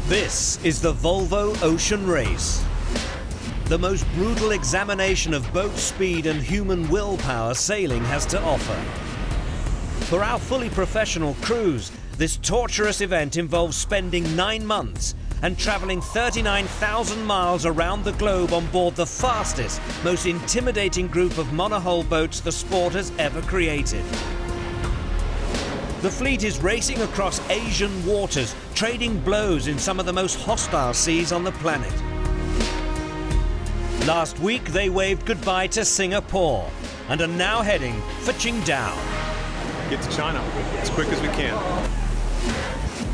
This is the Volvo Ocean Race. The most brutal examination of boat speed and human willpower sailing has to offer. For our fully professional crews, this torturous event involves spending 9 months and travelling 39,000 miles around the globe on board the fastest, most intimidating group of monohull boats the sport has ever created. The fleet is racing across Asian waters, trading blows in some of the most hostile seas on the planet. Last week they waved goodbye to Singapore and are now heading for Qingdao. Get to China as quick as we can.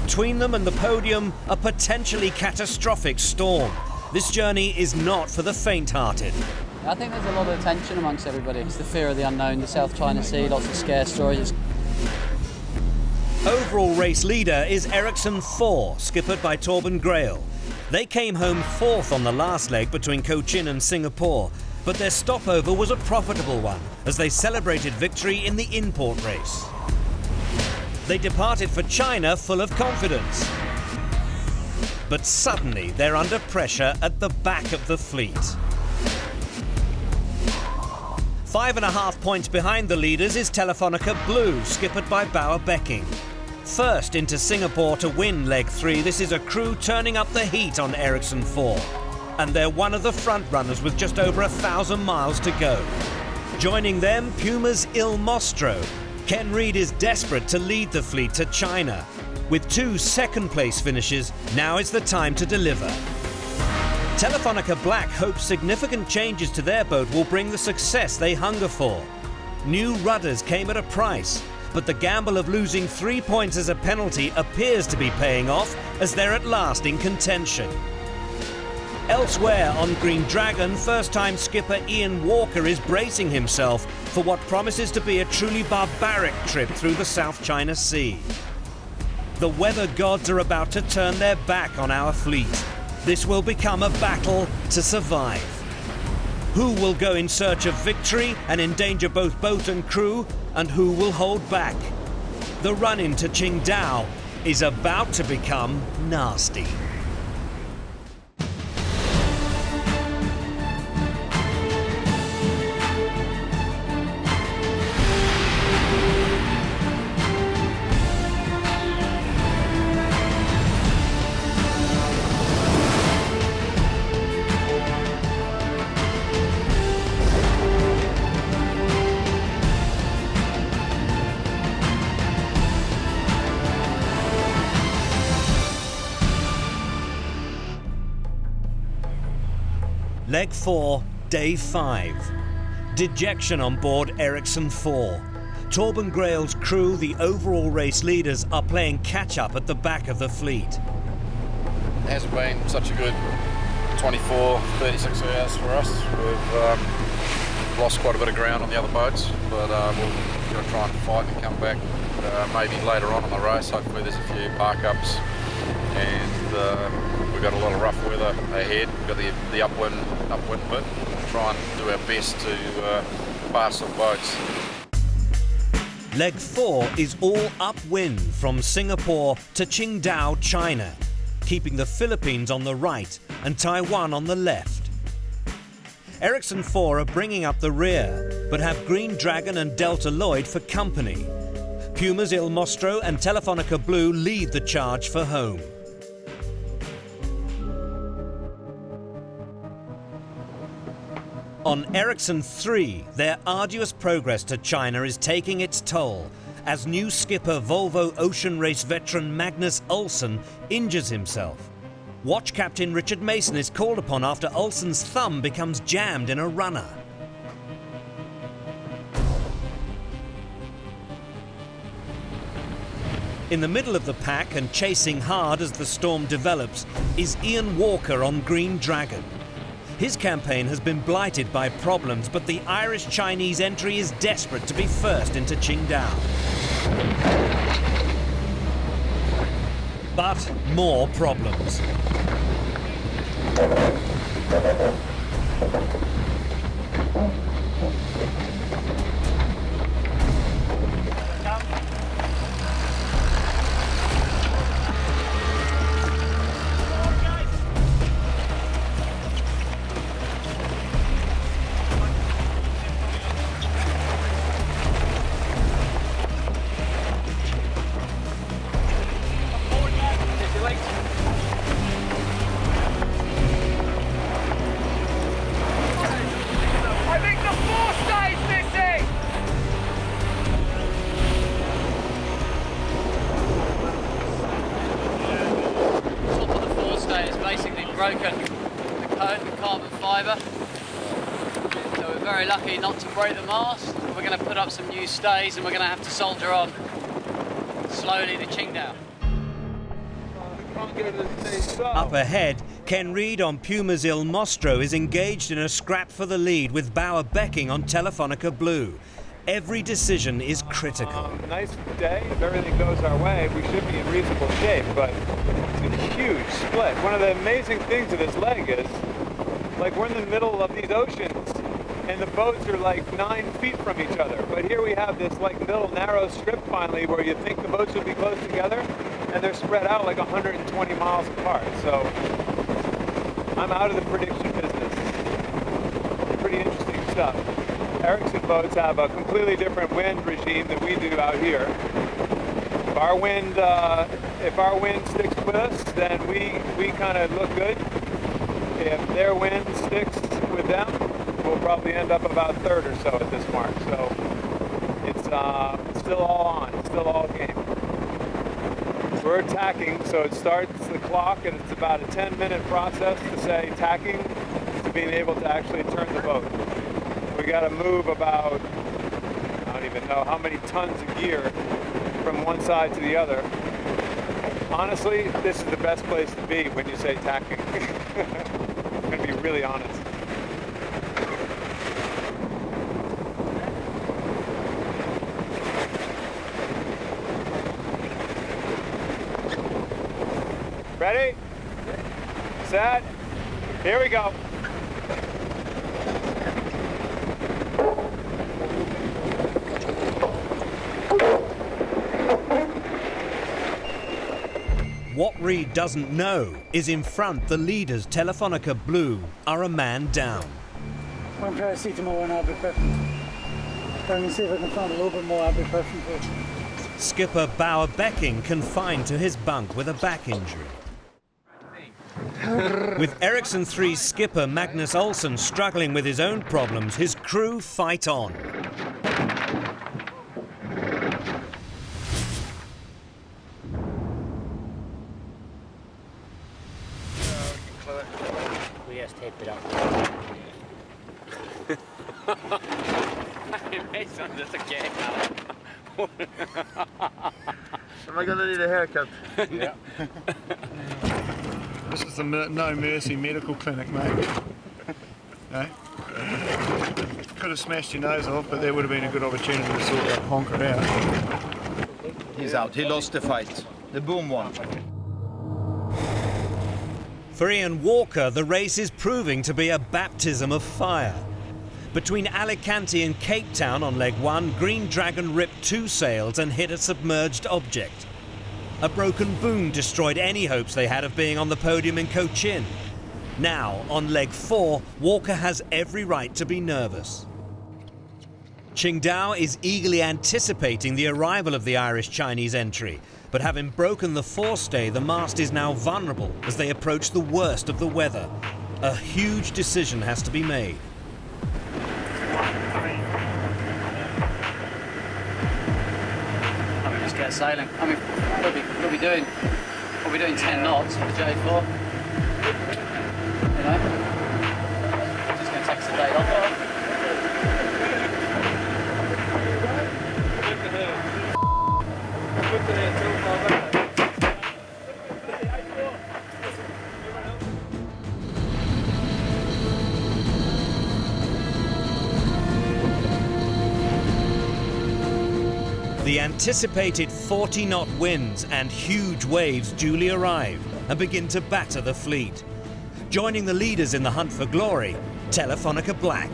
Between them and the podium, a potentially catastrophic storm. This journey is not for the faint-hearted. I think there's a lot of tension amongst everybody. It's the fear of the unknown, the South China Sea, lots of scare stories. Overall race leader is Ericsson 4, skippered by Torben Grael. They came home 4th on the last leg between Cochin and Singapore, but their stopover was a profitable one as they celebrated victory in the import race. They departed for China full of confidence. But suddenly they're under pressure at the back of the fleet. 5.5 points behind the leaders is Telefonica Blue, skippered by Bauer Becking. First into Singapore to win leg 3, this is a crew turning up the heat on Ericsson 4. And they're one of the front runners with just over 1,000 miles to go. Joining them, Puma's Il Mostro. Ken Reid is desperate to lead the fleet to China. With 2 second-place finishes, now is the time to deliver. Telefonica Black hopes significant changes to their boat will bring the success they hunger for. New rudders came at a price, but the gamble of losing 3 points as a penalty appears to be paying off as they're at last in contention. Elsewhere on Green Dragon, first-time skipper Ian Walker is bracing himself for what promises to be a truly barbaric trip through the South China Sea. The weather gods are about to turn their back on our fleet. This will become a battle to survive. Who will go in search of victory and endanger both boat and crew, and who will hold back? The run into Qingdao is about to become nasty. Leg 4, day 5. Dejection on board Ericsson 4. Torben Grael's crew, the overall race leaders, are playing catch-up at the back of the fleet. It hasn't been such a good 24, 36 hours for us. We've lost quite a bit of ground on the other boats, but we'll try and fight and come back maybe later on in the race. Hopefully there's a few park-ups, and we've got a lot of rough weather ahead. We've got the upwind bit. We'll try and do our best to pass some boats. Leg 4 is all upwind from Singapore to Qingdao, China, keeping the Philippines on the right and Taiwan on the left. Ericsson 4 are bringing up the rear, but have Green Dragon and Delta Lloyd for company. Puma's Il Mostro and Telefonica Blue lead the charge for home. On Ericsson 3, their arduous progress to China is taking its toll as new skipper Volvo Ocean Race veteran Magnus Olsen injures himself. Watch Captain Richard Mason is called upon after Olsen's thumb becomes jammed in a runner. In the middle of the pack and chasing hard as the storm develops is Ian Walker on Green Dragon. His campaign has been blighted by problems, but the Irish-Chinese entry is desperate to be first into Qingdao. But more problems. broken the carbon fibre. So we're very lucky not to break the mast. We're going to put up some new stays and we're going to have to soldier on slowly to Qingdao. Up ahead, Ken Reid on Puma's Il Mostro is engaged in a scrap for the lead with Bauer Becking on Telefonica Blue. Every decision is critical. Nice day. If everything goes our way, we should be in reasonable shape, but it's a huge split. One of the amazing things of this leg is, like, we're in the middle of these oceans, and the boats are like 9 feet from each other. But here we have this like little narrow strip finally where you think the boats would be close together, and they're spread out like 120 miles apart. So I'm out of the prediction business. Pretty interesting stuff. Ericsson boats have a completely different wind regime than we do out here. If our wind sticks with us, then we kind of look good. If their wind sticks with them, we'll probably end up about third or so at this mark. So it's still all on, it's still all game. We're tacking, so it starts the clock, and it's about a 10-minute process to say tacking to being able to actually turn the boat. We got to move about, I don't even know how many tons of gear from one side to the other. Honestly, this is the best place to be when you say tacking. I'm going to be really honest. Ready? Set? Here we go. What Reid doesn't know is in front the leaders, Telefonica Blue, are a man down. One paracetamol and ibuprofen. Let me see if I can find a little bit more ibuprofen for you. Skipper Bauer Becking confined to his bunk with a back injury. With Ericsson 3's skipper Magnus Olsen struggling with his own problems, his crew fight on. We just taped it up. That's a gag now. Am I going to need a haircut? Yeah. This is the No Mercy Medical Clinic, mate. Eh? Could have smashed your nose off, but there would have been a good opportunity to sort that honker out. He's out. He lost the fight. The boom won. For Ian Walker, the race is proving to be a baptism of fire. Between Alicante and Cape Town on leg 1, Green Dragon ripped 2 sails and hit a submerged object. A broken boom destroyed any hopes they had of being on the podium in Cochin. Now, on leg 4, Walker has every right to be nervous. Qingdao is eagerly anticipating the arrival of the Irish-Chinese entry, but having broken the forestay, the mast is now vulnerable as they approach the worst of the weather. A huge decision has to be made. I mean, just get sailing. I mean, we'll be doing 10 knots for the J4. You know, just going to take us a day off. The anticipated 40-knot winds and huge waves duly arrive and begin to batter the fleet. Joining the leaders in the hunt for glory, Telefonica Black.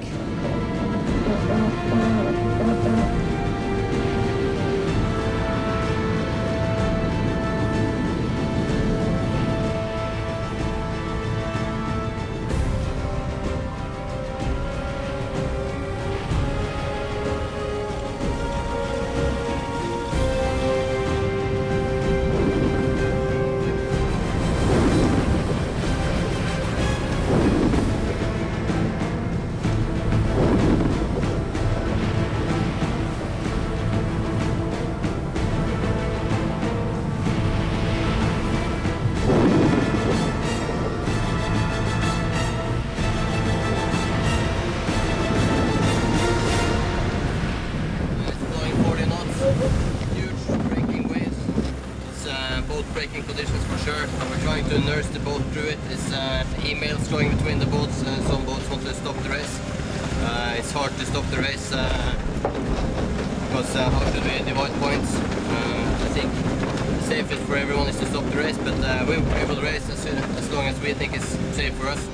boat breaking conditions for sure. We're trying to nurse the boat through it. There's emails going between the boats. Some boats want to stop the race. It's hard to stop the race because how should we divide points? I think the safest for everyone is to stop the race, but we will race as long as we think it's safe for us.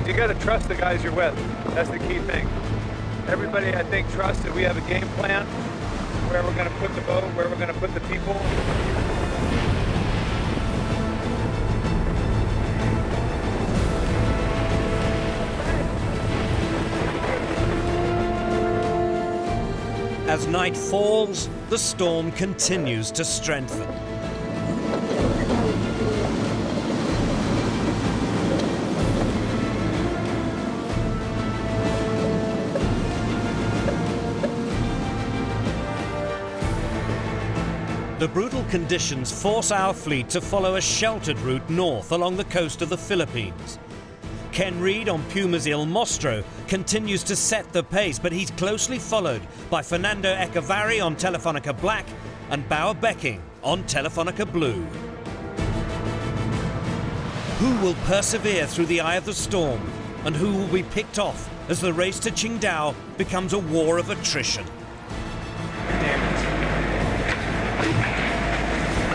You got to trust the guys you're with. That's the key thing. Everybody, I think, trusts that we have a game plan, where we're going to put the boat, where we're going to put the people. As night falls, the storm continues to strengthen. The brutal conditions force our fleet to follow a sheltered route north along the coast of the Philippines. Ken Reid on Puma's Il Mostro continues to set the pace, but he's closely followed by Fernando Echevarri on Telefonica Black and Bauer Becking on Telefonica Blue. Who will persevere through the eye of the storm, and who will be picked off as the race to Qingdao becomes a war of attrition?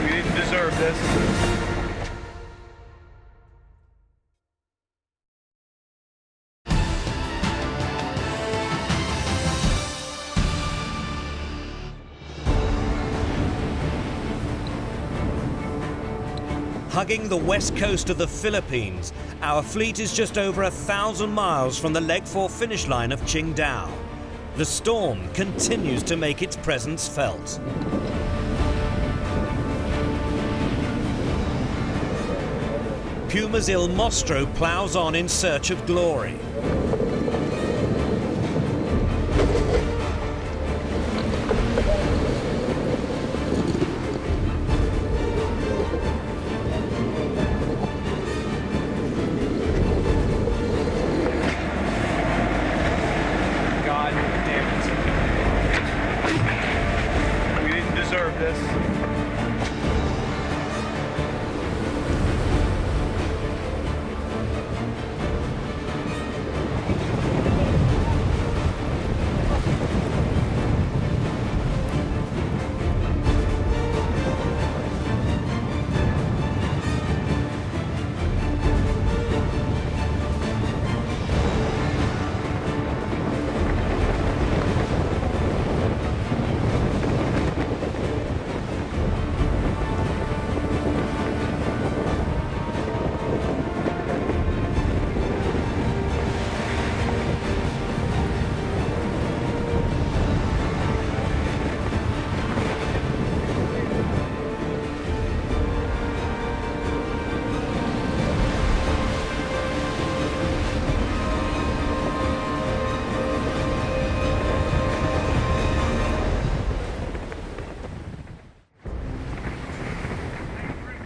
We didn't deserve this. Hugging the west coast of the Philippines, our fleet is just over 1,000 miles from the Leg 4 finish line of Qingdao. The storm continues to make its presence felt. Puma's Il Mostro ploughs on in search of glory. God damn it. We didn't deserve this.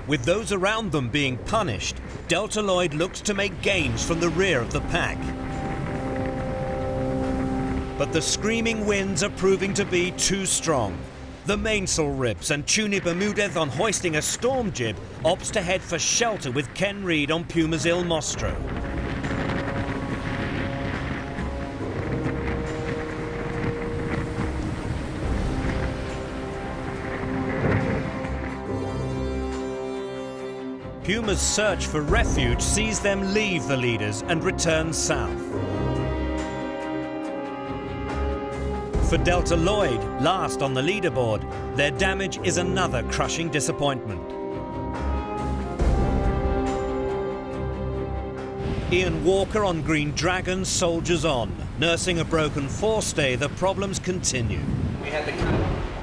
With those around them being punished, Delta Lloyd looks to make gains from the rear of the pack. But the screaming winds are proving to be too strong. The mainsail rips and Tuni Bermudez, on hoisting a storm jib, opts to head for shelter with Ken Reid on Puma's Il Mostro. Puma's search for refuge sees them leave the leaders and return south. For Delta Lloyd, last on the leaderboard, their damage is another crushing disappointment. Ian Walker on Green Dragon soldiers on. Nursing a broken forestay, the problems continue. We had the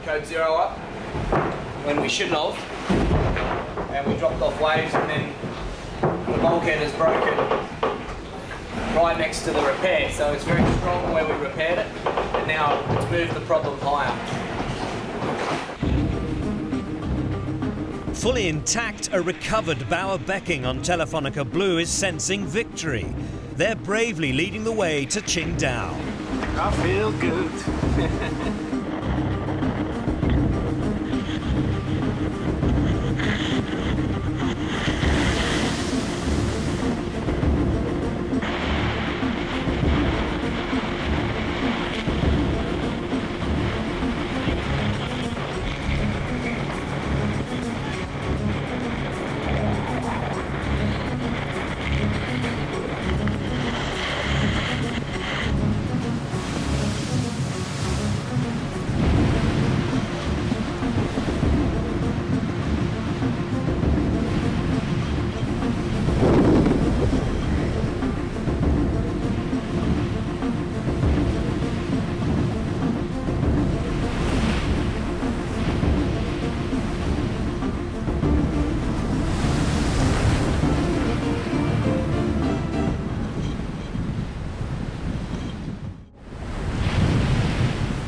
code 0 up when we shouldn't have. And we dropped off waves, and then the bulkhead is broken right next to the repair, so it's very strong where we repaired it, and now it's moved the problem higher. Fully intact, a recovered Bauer Becking on Telefonica Blue is sensing victory. They're bravely leading the way to Qingdao. I feel good.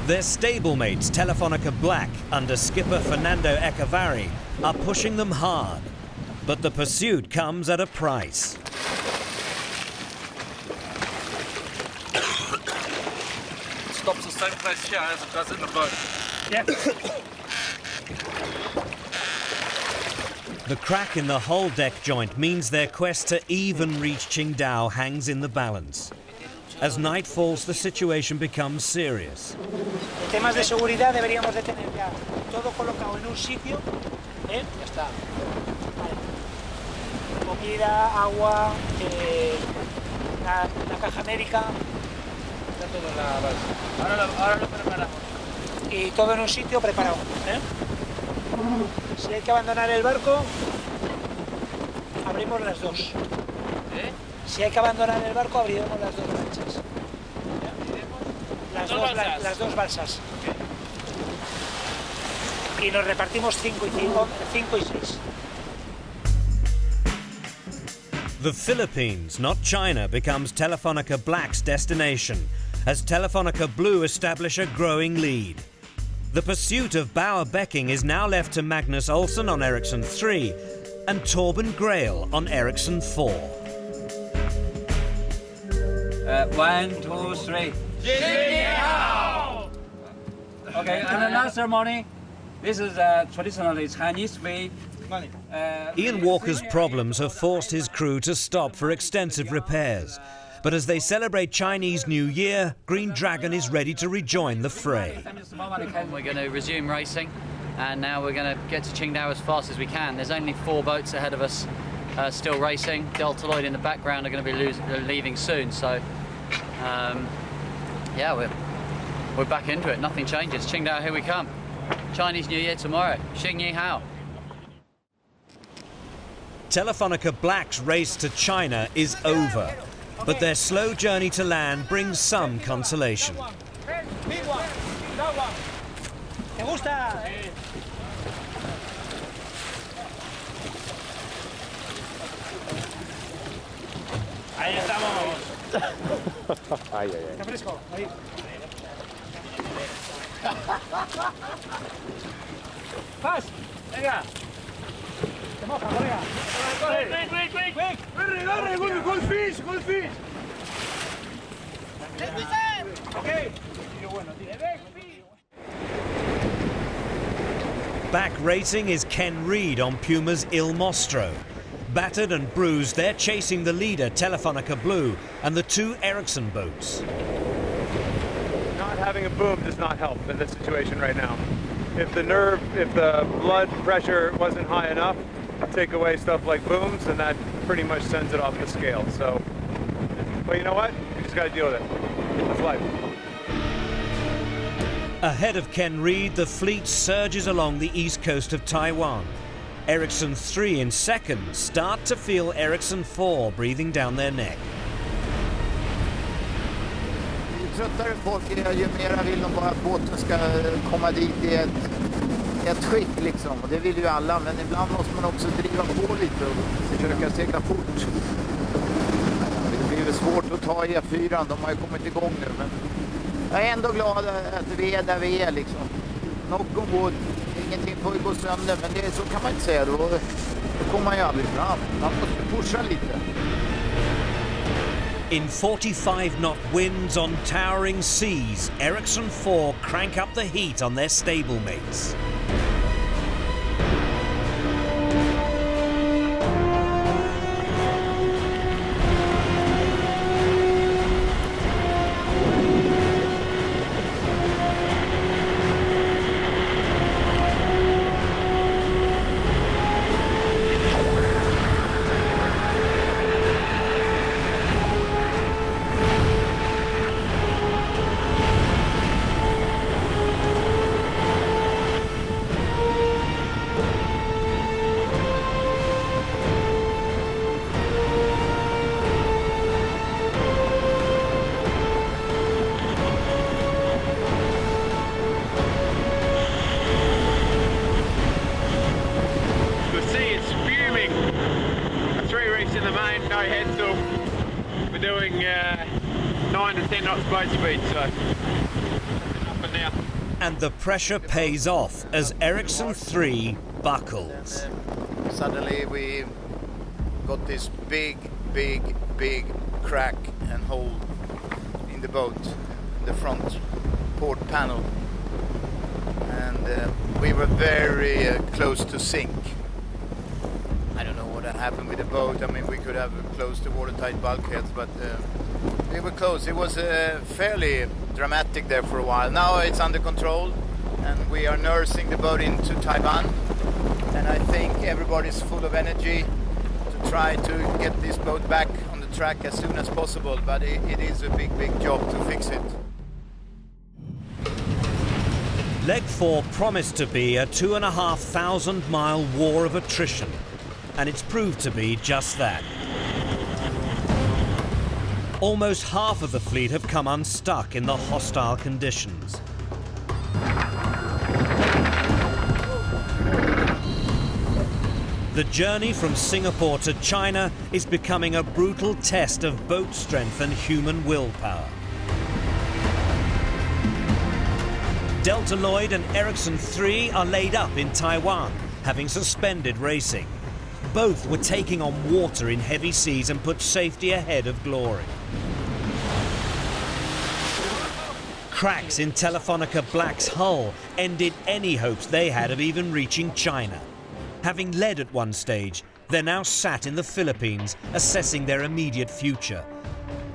Their stablemates Telefonica Black under skipper Fernando Echevarri are pushing them hard. But the pursuit comes at a price. It stops the same place here as it does in the boat. The crack in the hull deck joint means their quest to even reach Qingdao hangs in the balance. As night falls, the situation becomes serious. En temas de seguridad deberíamos de tener ya todo colocado en un sitio. Ya está. Vale. Comida, agua, la caja médica. Está todo en la balsa. Ahora lo preparamos. Y todo en un sitio preparado. Si hay que abandonar el barco, abrimos las dos. Si hay que abandonar el barco, abriremos las dos lanchas. Las dos balsas. Y nos repartimos 5 y 6. The Philippines, not China, becomes Telefonica Black's destination, as Telefonica Blue establish a growing lead. The pursuit of Bauer Becking is now left to Magnus Olsson on Ericsson 3 and Torben Grail on Ericsson 4. 1, 2, 3. Okay, and another ceremony. This is a traditionally Chinese way. Ian Walker's problems have forced his crew to stop for extensive repairs. But as they celebrate Chinese New Year, Green Dragon is ready to rejoin the fray. We're going to resume racing, and now we're going to get to Qingdao as fast as we can. There's only 4 boats ahead of us still racing. Delta Lloyd in the background are going to be leaving soon, so yeah, we're back into it. Nothing changes. Qingdao, here we come. Chinese New Year tomorrow. Xing Yi Hao. Telefonica Black's race to China is over, but their slow journey to land brings some consolation. ¿Te gusta? Ahí estamos. Está fresco. Ahí. ¡Pas! ¡Venga! ¡Te moja, correa! ¡Quick! ¡Corre! ¡Good fish! ¡Good fish! ¡Ok! Back racing is Ken Reed on Puma's Il Mostro. Battered and bruised, they're chasing the leader, Telefonica Blue, and the 2 Ericsson boats. Not having a boom does not help in this situation right now. If the blood pressure wasn't high enough, take away stuff like booms, and that pretty much sends it off the scale. So, but you know what? We just got to deal with it. That's life. Ahead of Ken Reed, the fleet surges along the east coast of Taiwan. Ericsson 3 in second start to feel Ericsson 4 breathing down their neck. Ju tröttare folk är, ju mera vill de bara att båten ska komma dit i ett skick liksom. Och det vill ju alla, men ibland måste man också driva på lite och försöka segla fort. Det blir väl svårt att ta E4, de har ju kommit igång nu, men jag är ändå glad att vi är där vi är liksom. Knock on wood, ingenting får ju gå sönder, men det, så kan man inte säga. Då kommer man ju aldrig fram. Man måste pusha lite. In 45-knot winds on towering seas, Ericsson 4 crank up the heat on their stablemates. We're doing 9 to 10 knots boat speed, so up and down. And the pressure pays off as Ericsson 3 buckles. Suddenly we got this big crack and hole in the boat, the front port panel, and we were very close to sink. I don't know what had happened with the boat. I mean, we could have closed the watertight bulkheads, but we were close. It was fairly dramatic there for a while. Now it's under control, and we are nursing the boat into Taiwan. And I think everybody's full of energy to try to get this boat back on the track as soon as possible. But it is a big job to fix it. Leg 4 promised to be a 2,500-mile war of attrition, and it's proved to be just that. Almost half of the fleet have come unstuck in the hostile conditions. The journey from Singapore to China is becoming a brutal test of boat strength and human willpower. Delta Lloyd and Ericsson 3 are laid up in Taiwan, having suspended racing. Both were taking on water in heavy seas and put safety ahead of glory. Cracks in Telefonica Black's hull ended any hopes they had of even reaching China. Having led at one stage, they're now sat in the Philippines assessing their immediate future.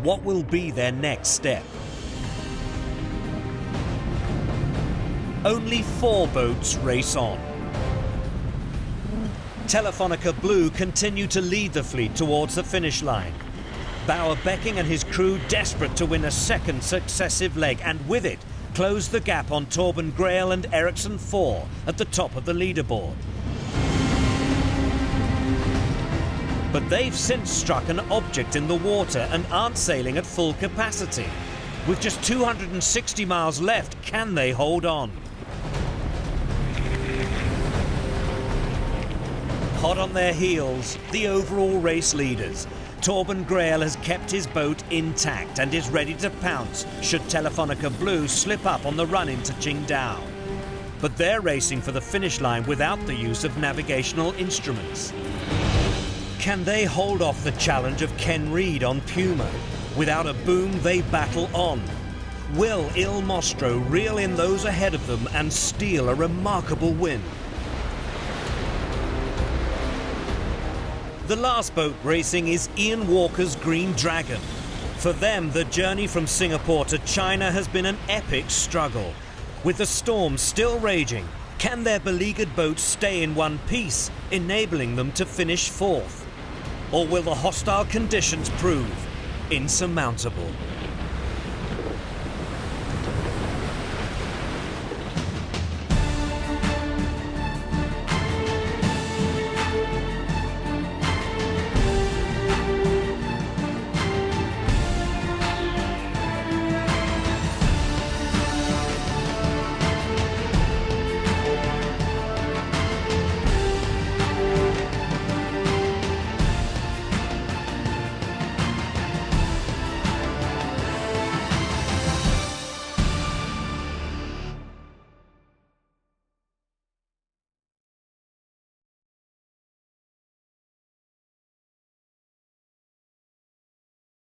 What will be their next step? Only 4 boats race on. Telefonica Blue continue to lead the fleet towards the finish line. Bauer Becking and his crew desperate to win a second successive leg, and with it close the gap on Torben Grail and Ericsson 4 at the top of the leaderboard. But they've since struck an object in the water and aren't sailing at full capacity. With just 260 miles left, can they hold on? Hot on their heels, the overall race leaders. Torben Grail has kept his boat intact and is ready to pounce should Telefonica Blue slip up on the run into Qingdao. But they're racing for the finish line without the use of navigational instruments. Can they hold off the challenge of Ken Reid on Puma? Without a boom, they battle on. Will Il Mostro reel in those ahead of them and steal a remarkable win? The last boat racing is Ian Walker's Green Dragon. For them, the journey from Singapore to China has been an epic struggle. With the storm still raging, can their beleaguered boat stay in one piece, enabling them to finish 4th? Or will the hostile conditions prove insurmountable?